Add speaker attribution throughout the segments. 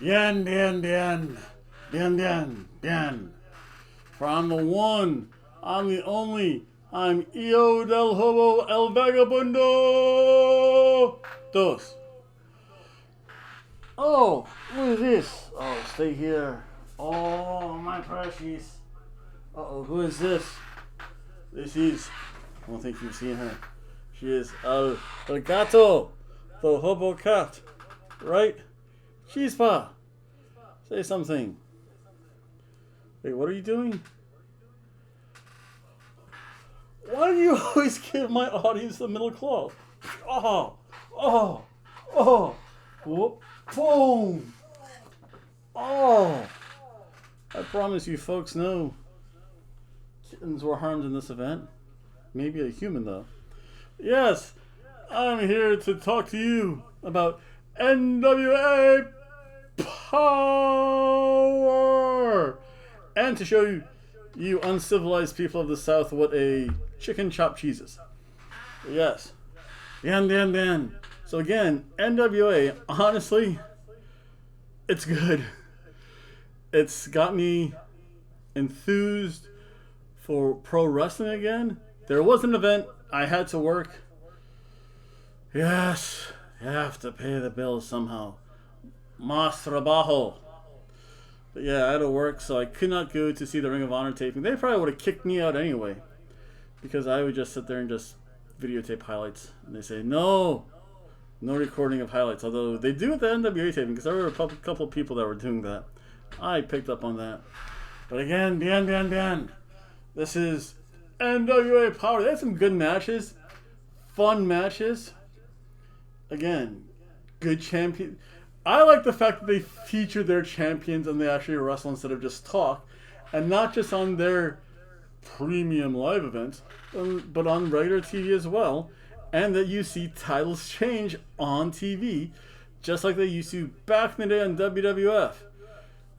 Speaker 1: Bien, bien, bien. Bien, bien, bien. For I'm the one, I'm the only, I'm Io del Hobo el Vagabundo. Dos. Oh, what is this? Oh, stay here. Oh, my precious. Uh-oh, who is this? This is, I don't think you've seen her. She is El Gato, the Hobo Cat. Right? Chispa. Say something. Wait, what are you doing? Why do you always give my audience the middle claw? Oh, oh, oh, whoop, boom. Oh, I promise you folks no kittens were harmed in this event. Maybe a human though. Yes, I'm here to talk to you about NWA Power and to show you uncivilized people of the South what a chicken chopped cheese is. Yes. Bien. So again, NWA, honestly, it's good. It's got me enthused for pro wrestling again. There was an event. I had to work. Yes, you have to pay the bills somehow. Mas trabajo. But yeah, I had to work, so I could not go to see the Ring of Honor taping. They probably would have kicked me out anyway, because I would just sit there and just videotape highlights. And they say, no recording of highlights. Although they do at the NWA taping, because there were a couple of people that were doing that. I picked up on that. But again, bien. This is NWA Power. They had some good matches. Fun matches. Again, good champion. I like the fact that they feature their champions and they actually wrestle instead of just talk. And not just on their premium live events, but on regular TV as well. And that you see titles change on TV, just like they used to back in the day on WWF.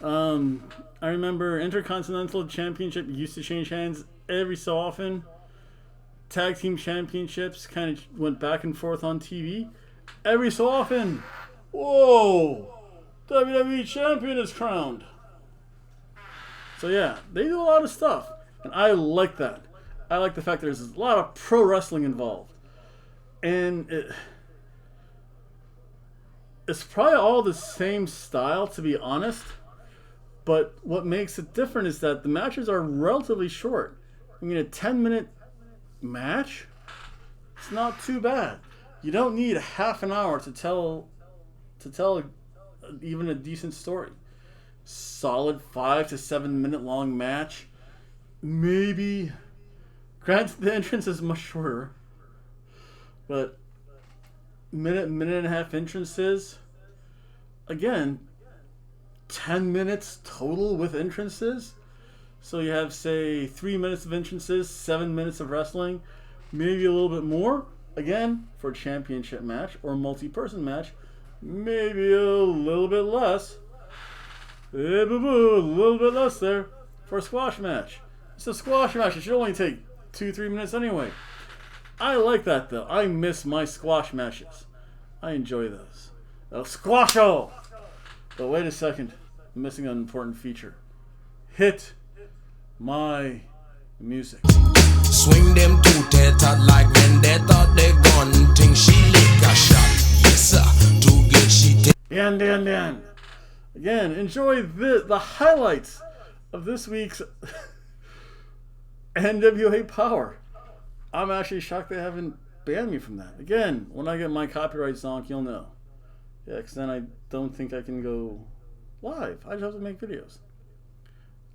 Speaker 1: I remember Intercontinental Championship used to change hands every so often. Tag Team Championships kind of went back and forth on TV every so often. Whoa! WWE Champion is crowned. So yeah, they do a lot of stuff. And I like that. I like the fact there's a lot of pro wrestling involved. And it's probably all the same style, to be honest. But what makes it different is that the matches are relatively short. I mean, a 10-minute match, it's not too bad. You don't need a half an hour to tell even a decent story. Solid 5 to 7 minute long match. Maybe. Granted, the entrance is much shorter. But minute and a half entrances. Again, 10 minutes total with entrances. So you have, say, 3 minutes of entrances, 7 minutes of wrestling, maybe a little bit more. Again, for a championship match or multi-person match, maybe a little bit less. A little bit less there for a squash match. It's a squash match. It should only take 2-3 minutes anyway. I like that though. I miss my squash matches. I enjoy those. El Squasho! But wait a second. I'm missing an important feature. Hit my music.
Speaker 2: Swing them two-tetted like when they thought they gone. Think she lick a shot. Yes, sir. To get she
Speaker 1: Bien. Again, enjoy the highlights of this week's NWA Power. I'm actually shocked they haven't banned me from that. Again, when I get my copyright zonk, you'll know. Yeah, because then I don't think I can go live. I just have to make videos.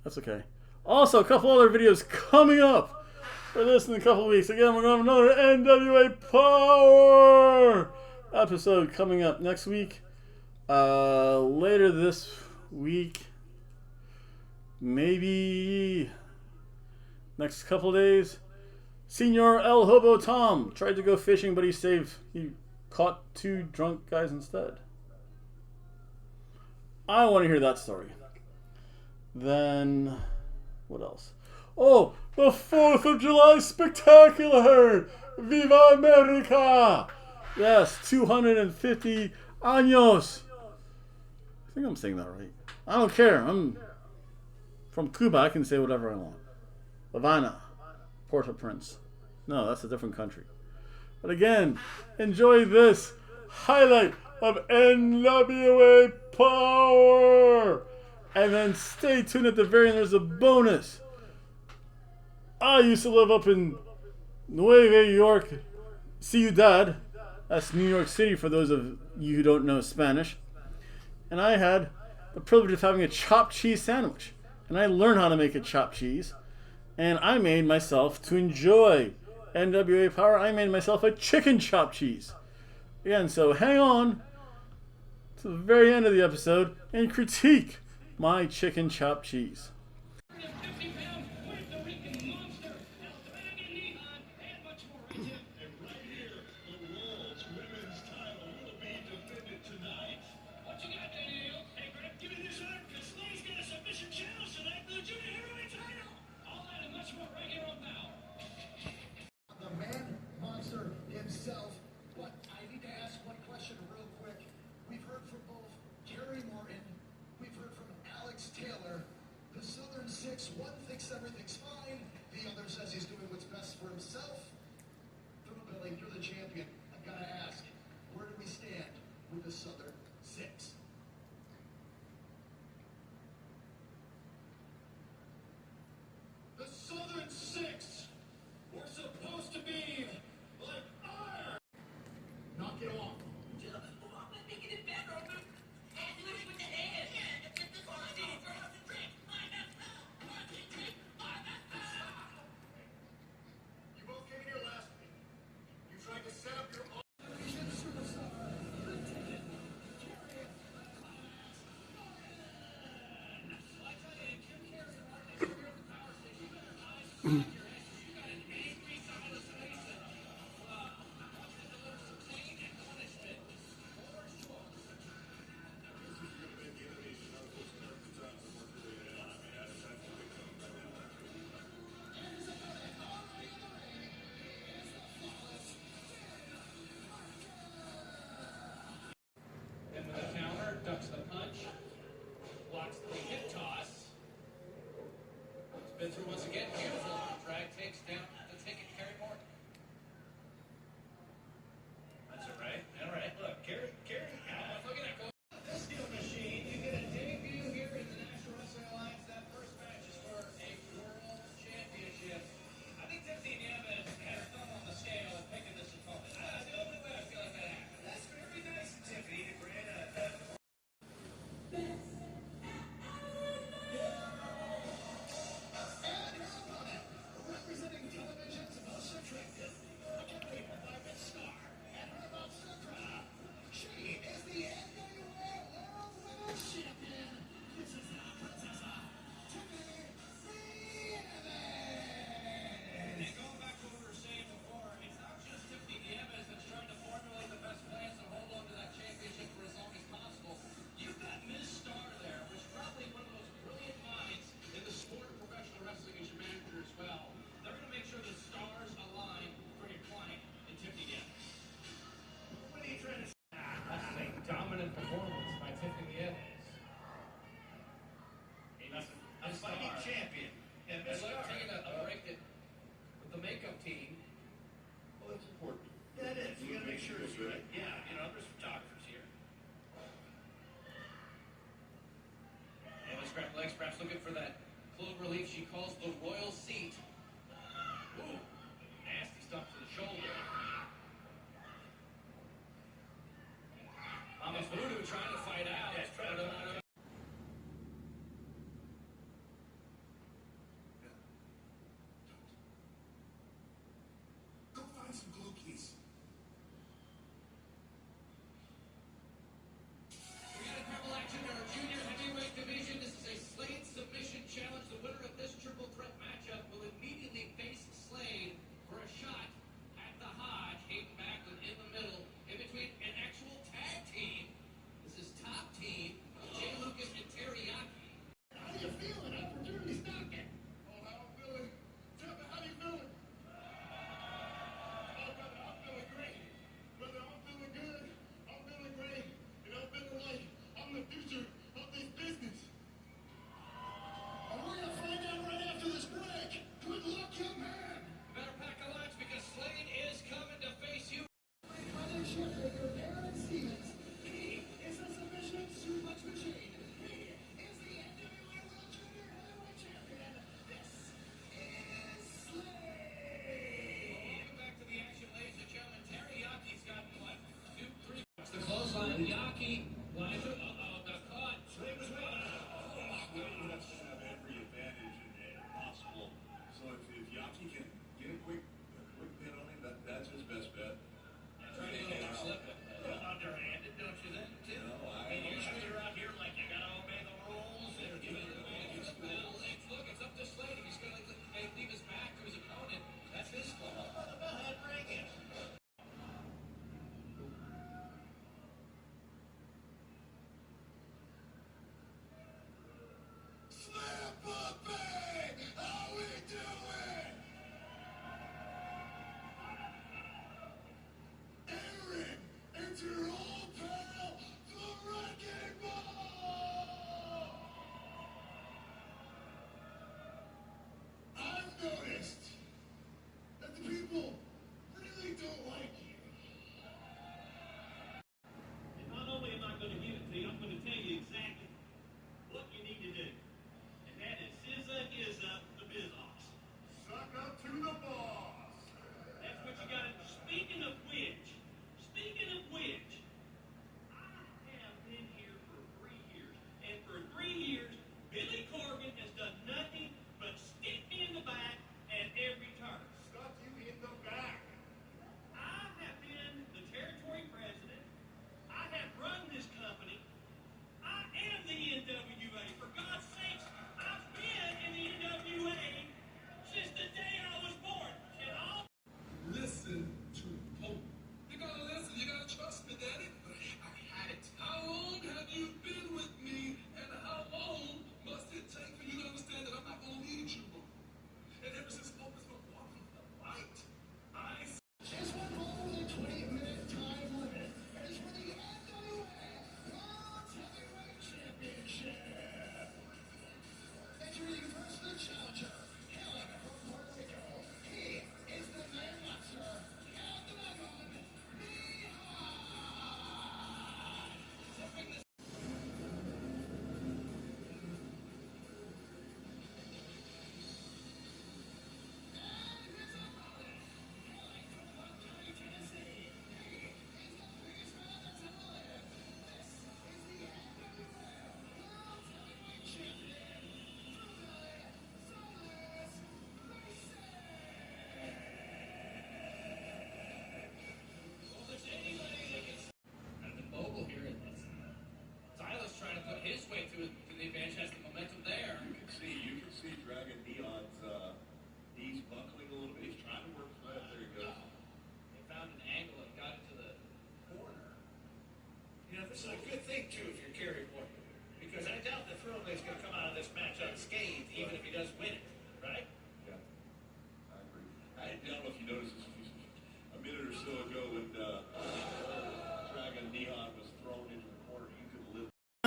Speaker 1: That's okay. Also, a couple other videos coming up for this in a couple of weeks. Again, we're going to have another NWA Power episode coming up next week. Later this week. Maybe next couple of days. Senor El Hobo Tom tried to go fishing, but he's safe. He caught 2 drunk guys instead. I want to hear that story. Then, what else? Oh, the 4th of July Spectacular! Viva America! Yes, 250 años. think I'm saying that right. I don't care. I'm from Cuba. I can say whatever I want. Havana, Port-au-Prince. No, that's a different country. But again, enjoy this highlight of NWA Power. And then stay tuned at the very end. There's a bonus. I used to live up in Nueva York, Ciudad. That's New York City for those of you who don't know Spanish. And I had the privilege of having a chopped cheese sandwich. And I learned how to make a chopped cheese. And I made myself, to enjoy NWA Power, I made myself a chicken chopped cheese. Again, so hang on to the very end of the episode and critique my chicken chopped cheese.
Speaker 2: One thinks everything's fine, the other says he's doing what's best for himself. Fiddle Billy, you're the champion. I've got to ask, where do we stand with the Southern Six? The Southern Six were supposed to be like iron. Knock it off. Making it better. With the head. You both came here last week. You tried to set up your own. Ducks the punch, blocks the hip toss. Spin through once again, beautiful. Drag takes down the ticket, Kerry Morton. That's all right. All right. Look, Kerry. Look at that. This steel machine, you get a debut here in the National Wrestling Alliance. That first match is for a world championship. I think Tiffany Nieves had her thumb on the scale of picking this opponent. That's the only way I feel like that happened. That's very nice of Tiffany to grant a representing television's most attractive, star, and her monster crowd. She is the NWA World Women's Champion. This is our princess, Tiffany Nieves. And going back to what we were saying before, it's not just Tiffany Nieves that's trying to formulate the best plans to hold on to that championship for as long as possible. You've got Ms. Star there, who's probably one of those brilliant minds in the sport of professional wrestling as your manager as well. They're going to make sure the stars align for your client and Tiffany Nieves. What are you trying to say? That's a dominant performance by Tiffany Nieves. A fighting champion. And Ms. Star taking a break with the makeup team. Well, that's important. Yeah, it is. You got to make sure it's right. Yeah, there's photographers here. Nieves grab legs, perhaps looking for that clover leaf she calls the royal seat. Ooh, nasty stuff to the shoulder. Mama Voodoo trying to fight out. Yes, trying to. Go find some glue, please. We got a couple action in our junior heavyweight division. This is a Slade submission challenge. The winner of this triple threat matchup will immediately face Slade for a shot at the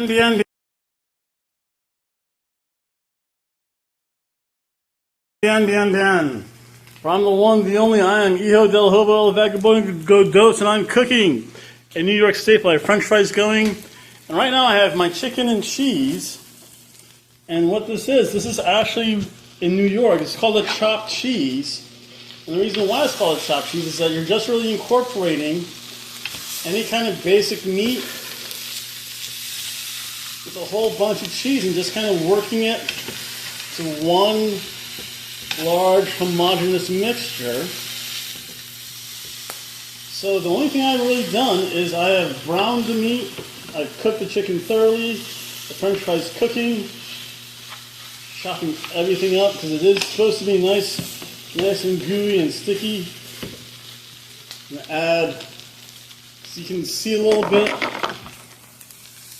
Speaker 1: Bien. From the one, the only, I am Hijo del Hobo, el Vagabundo Godos, and I'm cooking a New York staple. I have French fries going, and right now I have my chicken and cheese. And what this is actually in New York. It's called a chopped cheese. And the reason why it's called a chopped cheese is that you're just really incorporating any kind of basic meat with a whole bunch of cheese and just kind of working it to one large homogeneous mixture. So the only thing I've really done is I have browned the meat, I've cooked the chicken thoroughly, the French fries cooking, chopping everything up because it is supposed to be nice and gooey and sticky. I'm going to add, so you can see a little bit.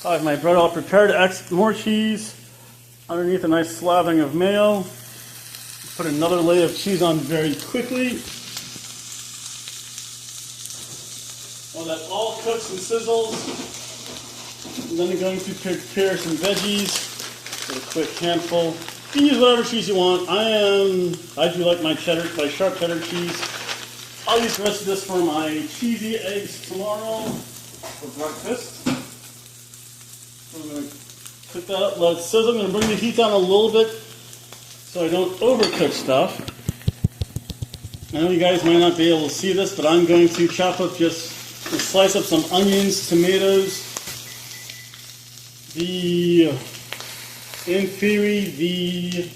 Speaker 1: I have my bread all prepared, more cheese, underneath a nice slathering of mayo. Put another layer of cheese on very quickly. While that all cooks and sizzles, I'm then going to prepare some veggies with a quick handful. You can use whatever cheese you want. I do like my sharp cheddar cheese. I'll use the rest of this for my cheesy eggs tomorrow for breakfast. So I'm going to cook that up, let it sizzle. I'm going to bring the heat down a little bit so I don't overcook stuff. I know you guys might not be able to see this, but I'm going to chop up slice up some onions, tomatoes. In theory, the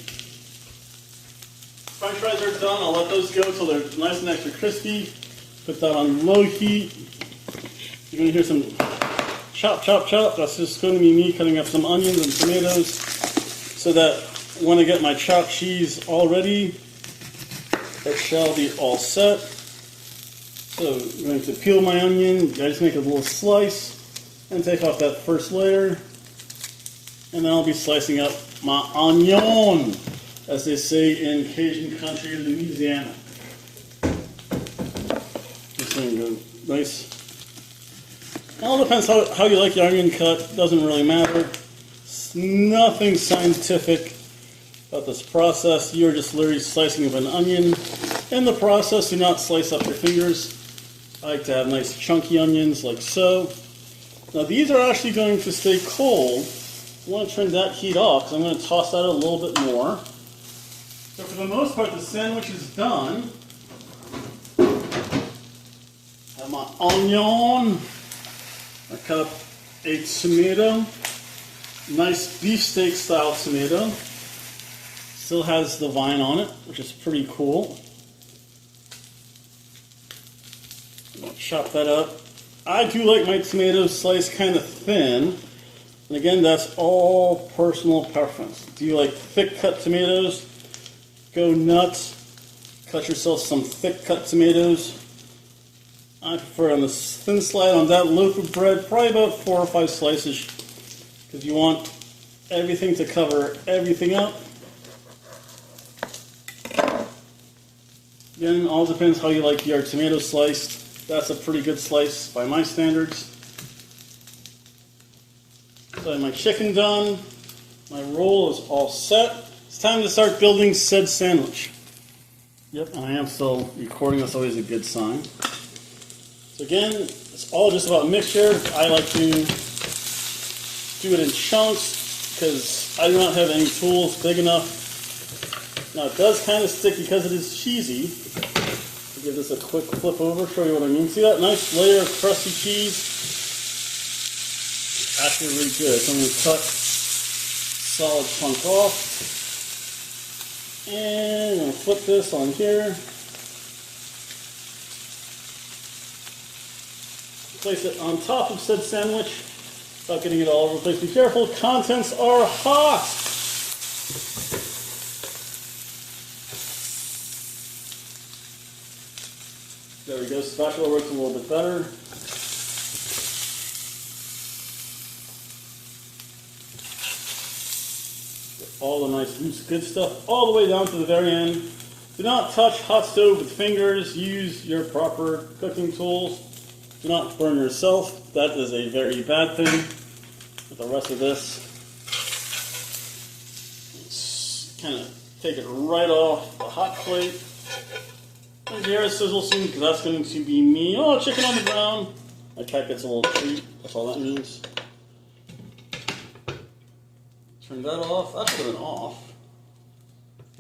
Speaker 1: French fries are done. I'll let those go till they're nice and extra crispy. Put that on low heat. You're going to hear some chop, chop, chop. That's just going to be me cutting up some onions and tomatoes so that when I get my chopped cheese all ready, it shall be all set. So I'm going to peel my onion. I just make a little slice and take off that first layer. And then I'll be slicing up my onion, as they say in Cajun country, Louisiana. This thing goes nice. It all depends how you like your onion cut. Doesn't really matter. It's nothing scientific about this process. You're just literally slicing up an onion. In the process, do not slice up your fingers. I like to have nice chunky onions like so. Now these are actually going to stay cold. I want to turn that heat off because I'm going to toss that a little bit more. So for the most part, the sandwich is done. I have my onion. I cut up a tomato. Nice beefsteak style tomato. Still has the vine on it, which is pretty cool. I'll chop that up. I do like my tomatoes sliced kind of thin. And again, that's all personal preference. Do you like thick cut tomatoes? Go nuts. Cut yourself some thick cut tomatoes. I prefer on the thin slide on that loaf of bread, probably about 4 or 5 slices, because you want everything to cover everything up. Again, it all depends how you like your tomato sliced. That's a pretty good slice by my standards. So I have my chicken done. My roll is all set. It's time to start building said sandwich. Yep, I am still recording. That's always a good sign. So again, it's all just about mixture. I like to do it in chunks because I do not have any tools big enough. Now it does kind of stick because it is cheesy. I'll give this a quick flip over, show you what I mean. See that nice layer of crusty cheese? Actually really good. So I'm going to cut solid chunk off. And I'm going to flip this on here. Place it on top of said sandwich without getting it all over the place. Be careful, contents are hot. There we go, spatula works a little bit better. Get all the nice loose good stuff all the way down to the very end. Do not touch hot stove with fingers. Use your proper cooking tools. Do not burn yourself. That is a very bad thing. with the rest of this. Kind of take it right off the hot plate. And here is sizzle soon, because that's going to be me. Oh, chicken on the ground. My cat gets a little treat. That's all that means. Turn that off. That should have been off.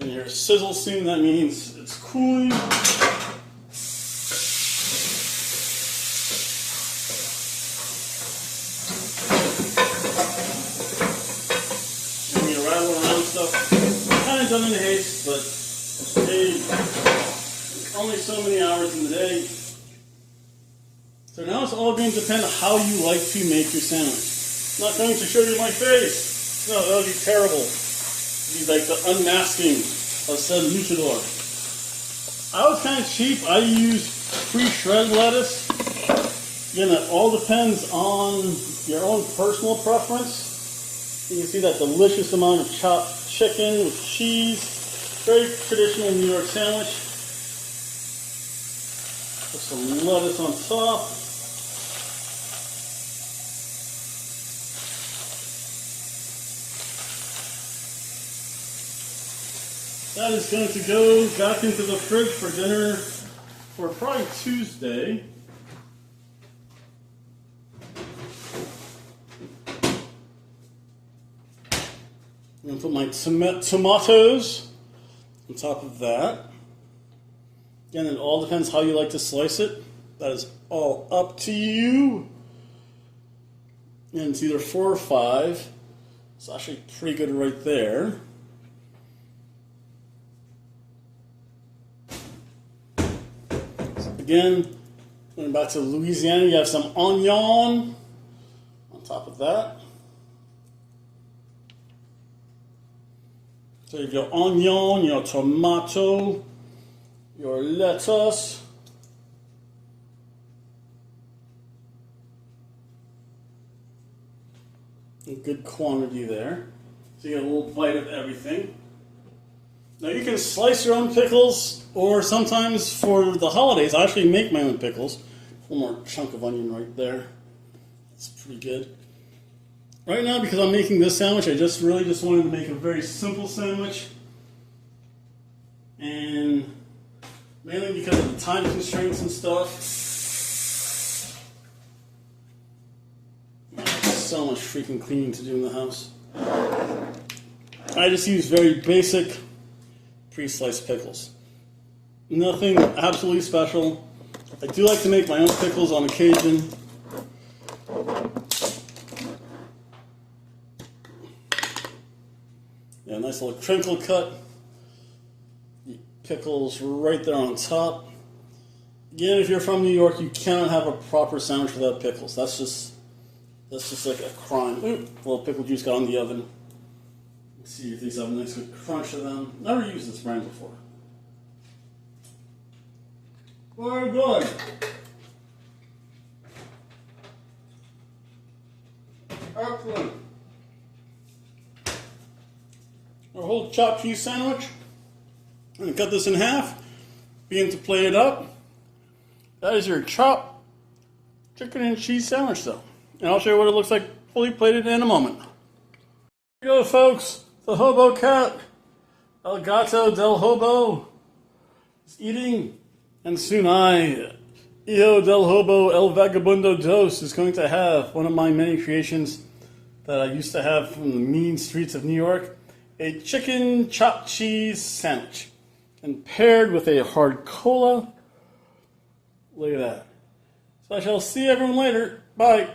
Speaker 1: And here's sizzle soon. That means it's cooling. Kind of done in haste, but hey, only so many hours in the day. So now it's all going to depend on how you like to make your sandwich. I'm not going to show you my face. No, that would be terrible. It would be like the unmasking of said luchador. I was kind of cheap. I used pre-shredded lettuce. Again, that all depends on your own personal preference. You can see that delicious amount of chopped chicken with cheese. Very traditional New York sandwich. Put some lettuce on top. That is going to go back into the fridge for dinner for probably Tuesday. I'm going to put my tomatoes on top of that. Again, it all depends how you like to slice it. That is all up to you. And it's either 4 or 5. It's actually pretty good right there. So again, going back to Louisiana, you have some onion on top of that. So you have your onion, your tomato, your lettuce. A good quantity there. So you get a little bite of everything. Now you can slice your own pickles, or sometimes for the holidays, I actually make my own pickles. A little more chunk of onion right there. That's pretty good. Right now, because I'm making this sandwich, I just wanted to make a very simple sandwich. And mainly because of the time constraints and stuff. So much freaking cleaning to do in the house. I just use very basic pre-sliced pickles. Nothing absolutely special. I do like to make my own pickles on occasion. Yeah, nice little crinkle cut. Pickles right there on top. Again, if you're from New York, you cannot have a proper sandwich without pickles. That's just like a crime. Ooh, a little pickle juice got on the oven. Let's see if these have a nice good crunch to them. Never used this brand before. Very good. Excellent. Our whole chopped cheese sandwich. I'm going to cut this in half. Begin to plate it up. That is your chopped chicken and cheese sandwich, though. And I'll show you what it looks like fully plated in a moment. Here you go, folks. The Hobo cat. El Gato del Hobo is eating. And soon Hijo del Hobo El Vagabundo Dos is going to have one of my many creations that I used to have from the mean streets of New York. A chicken chopped cheese sandwich. And paired with a hard cola. Look at that. So I shall see everyone later. Bye.